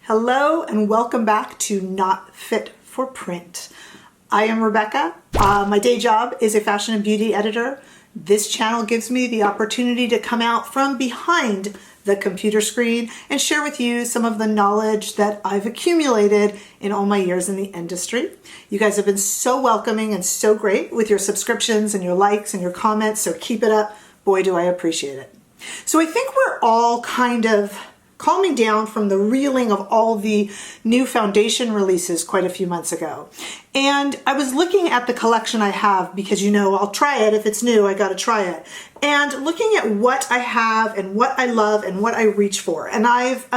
Hello and welcome back to Not Fit for Print. I am Rebecca. My day job is a fashion and beauty editor. This channel gives me the opportunity to come out from behind the computer screen and share with you some of the knowledge that I've accumulated in all my years in the industry. You guys have been so welcoming and so great with your subscriptions and your likes and your comments, so keep it up. Boy, do I appreciate it. So I think we're all kind of calming down from the reeling of all the new foundation releases quite a few months ago. And I was looking at the collection I have because, you know, I'll try it. If it's new, I got to try it. And looking at what I have and what I love and what I reach for. And I've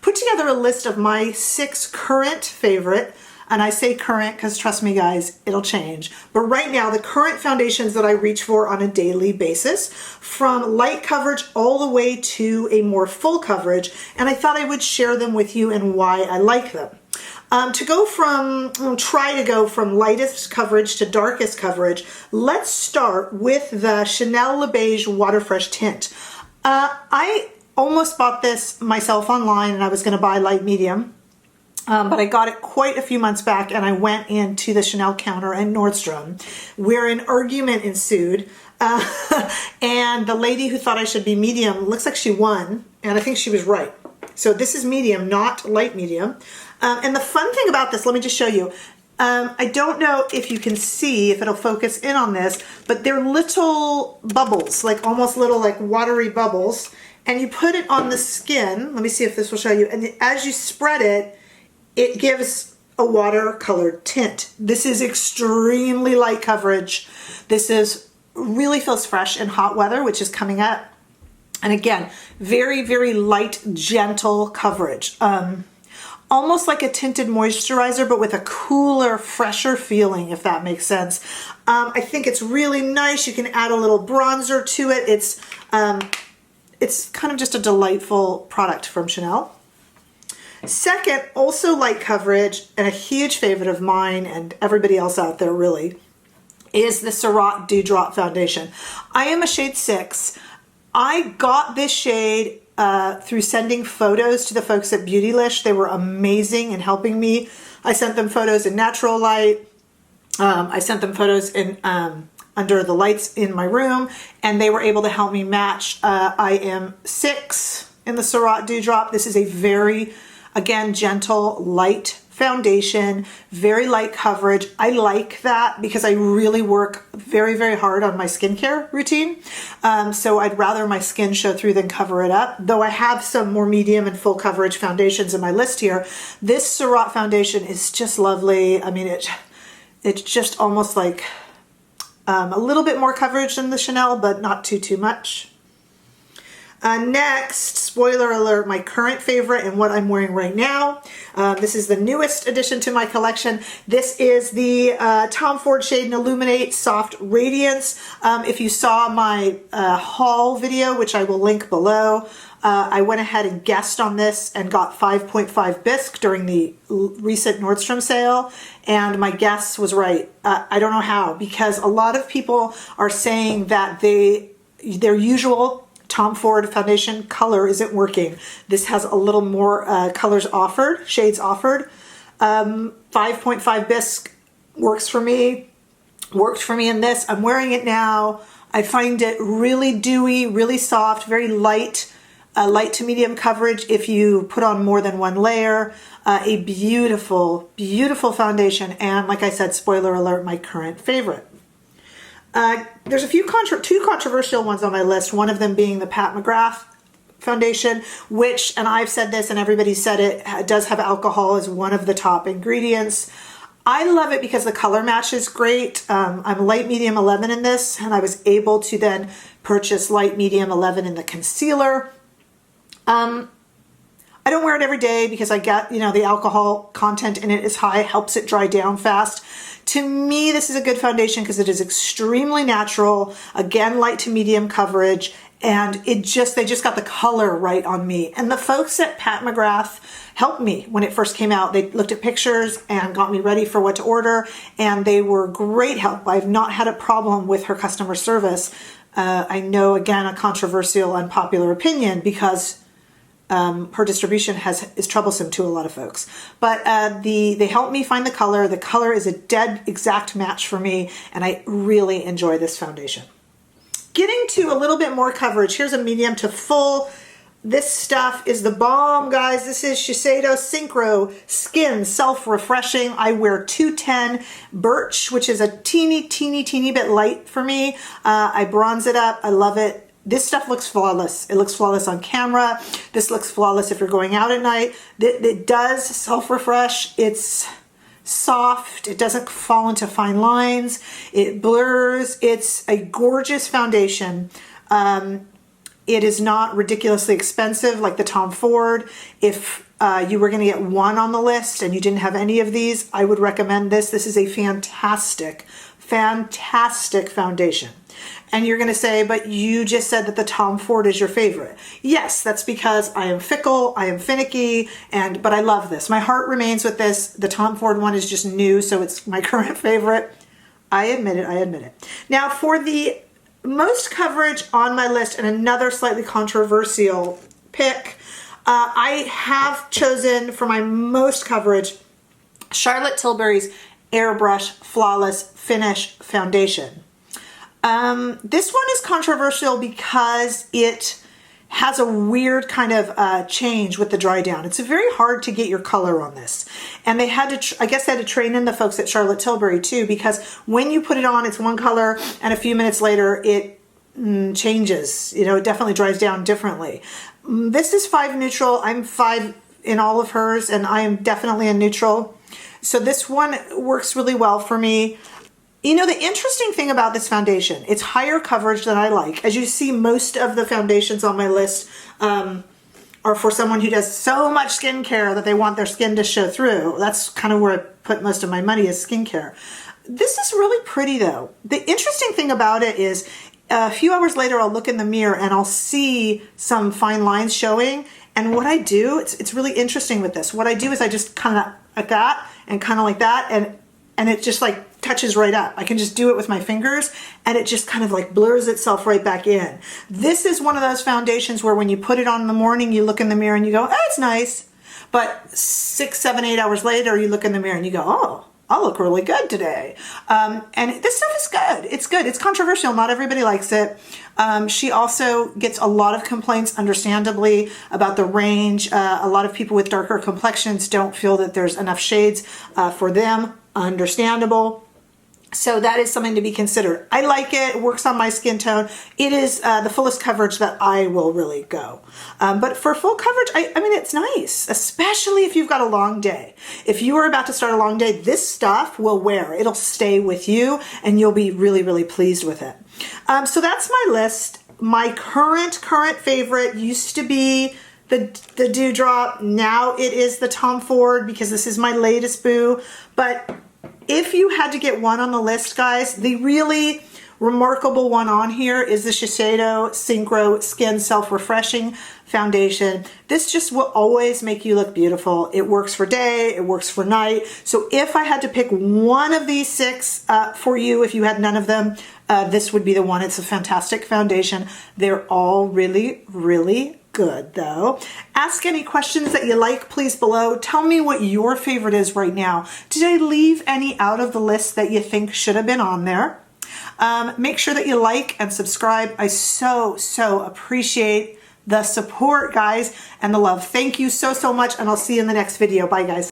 put together a list of my 6 current favorite. And I say current because trust me guys, it'll change. But right now, the current foundations that I reach for on a daily basis, from light coverage all the way to a more full coverage. And I thought I would share them with you and why I like them. Try to go from lightest coverage to darkest coverage, let's start with the Chanel Labeija Water Fresh Tint. I almost bought this myself online and I was gonna buy light medium. But I got it quite a few months back and I went into the Chanel counter at Nordstrom where an argument ensued. And the lady who thought I should be medium, looks like she won, and I think she was right. So this is medium, not light medium. And the fun thing about this, let me just show you. I don't know if you can see, if it'll focus in on this, but they're little bubbles, like almost little like watery bubbles. And you put it on the skin. Let me see if this will show you. And as you spread it, it gives a watercolored tint. This is extremely light coverage. This really feels fresh in hot weather, which is coming up. And again, very, very light, gentle coverage. Almost like a tinted moisturizer, but with a cooler, fresher feeling, if that makes sense. I think it's really nice. You can add a little bronzer to it. It's kind of just a delightful product from Chanel. Second, also light coverage, and a huge favorite of mine and everybody else out there really, is the Surratt Dew Drop Foundation. I am a shade 6. I got this shade through sending photos to the folks at Beautylish. They were amazing in helping me. I sent them photos in natural light. I sent them photos in under the lights in my room, and they were able to help me match. I am 6 in the Surratt Dew Drop. This is a very, again, gentle, light foundation, very light coverage. I like that because I really work very, very hard on my skincare routine. So I'd rather my skin show through than cover it up. Though I have some more medium and full coverage foundations in my list here. This Surratt foundation is just lovely. I mean, it's just almost like a little bit more coverage than the Chanel, but not too much. Next, spoiler alert, my current favorite and what I'm wearing right now. This is the newest addition to my collection. This is the Tom Ford shade in Illuminate Soft Radiance. If you saw my haul video, which I will link below, I went ahead and guessed on this and got 5.5 Bisque during the recent Nordstrom sale, and my guess was right. I don't know how, because a lot of people are saying that their usual Tom Ford foundation color isn't working. This has a little more colors offered, shades offered. 5.5 Bisque works for me, worked for me in this. I'm wearing it now. I find it really dewy, really soft, very light, light to medium coverage if you put on more than one layer. A beautiful, beautiful foundation. And like I said, spoiler alert, my current favorite. There's a few two controversial ones on my list, one of them being the Mcgrath Foundation, which, and I've said this and everybody said it, does have alcohol as one of the top ingredients. I love it because the color match is great. I'm light medium 11 in this, and I was able to then purchase light medium 11 in the concealer. I don't wear it every day because I get, you know, the alcohol content in it is high, helps it dry down fast. To me, this is a good foundation because it is extremely natural, again, light to medium coverage, and they just got the color right on me. And the folks at Mcgrath helped me when it first came out. They looked at pictures and got me ready for what to order, and they were great help. I've not had a problem with her customer service. I know, again, a controversial, unpopular opinion because her distribution is troublesome to a lot of folks. But they helped me find the color. The color is a dead exact match for me, and I really enjoy this foundation. Getting to a little bit more coverage, here's a medium to full. This stuff is the bomb, guys. This is Shiseido Synchro Skin Self-Refreshing Eyewear 210 Birch, which is a teeny bit light for me. I bronze it up. I love it. This stuff looks flawless. It looks flawless on camera. This looks flawless if you're going out at night. It does self-refresh. It's soft. It doesn't fall into fine lines. It blurs. It's a gorgeous foundation. It is not ridiculously expensive like the Tom Ford. If you were going to get one on the list and you didn't have any of these, I would recommend this. This is a fantastic foundation. And you're going to say, but you just said that the Tom Ford is your favorite. Yes, that's because I am fickle, I am finicky, but I love this. My heart remains with this. The Tom Ford one is just new, so it's my current favorite. I admit it. Now for the most coverage on my list, and another slightly controversial pick, I have chosen for my most coverage Charlotte Tilbury's Airbrush Flawless Finish Foundation. This one is controversial because it has a weird kind of change with the dry down. It's very hard to get your color on this. And they had to, I guess they had to train in the folks at Charlotte Tilbury too, because when you put it on, it's one color, and a few minutes later it changes. You know, it definitely dries down differently. This is 5 neutral. I'm 5 in all of hers, and I am definitely a neutral. So this one works really well for me. You know, the interesting thing about this foundation, it's higher coverage than I like. As you see, most of the foundations on my list are for someone who does so much skincare that they want their skin to show through. That's kind of where I put most of my money, is skincare. This is really pretty though. The interesting thing about it is a few hours later, I'll look in the mirror and I'll see some fine lines showing. And what I do, it's really interesting with this. What I do is I just kind of like that and kind of like that, and it just like touches right up. I can just do it with my fingers and it just kind of like blurs itself right back in. This is one of those foundations where when you put it on in the morning, you look in the mirror and you go, oh, it's nice. But 6, 7, 8 hours later, you look in the mirror and you go, oh, I look really good today. And this stuff is good. It's good. It's controversial. Not everybody likes it. She also gets a lot of complaints, understandably, about the range. A lot of people with darker complexions don't feel that there's enough shades for them. Understandable. So that is something to be considered. I like it. It works on my skin tone. It is the fullest coverage that I will really go. But for full coverage, I mean, it's nice, especially if you've got a long day. If you are about to start a long day, this stuff will wear. It'll stay with you and you'll be really pleased with it. So that's my list. My current favorite used to be the Dewdrop. Now it is the Tom Ford because this is my latest boo. But if you had to get one on the list, guys, the really remarkable one on here is the Shiseido Synchro Skin Self-Refreshing Foundation. This just will always make you look beautiful. It works for day, it works for night. So if I had to pick one of these 6 for you, if you had none of them, this would be the one. It's a fantastic foundation. They're all really good though. Ask any questions that you like, please, below. Tell me what your favorite is right now. Did I leave any out of the list that you think should have been on there? Make sure that you like and subscribe. I so appreciate the support, guys, and the love. Thank you so much, and I'll see you in the next video. Bye, guys.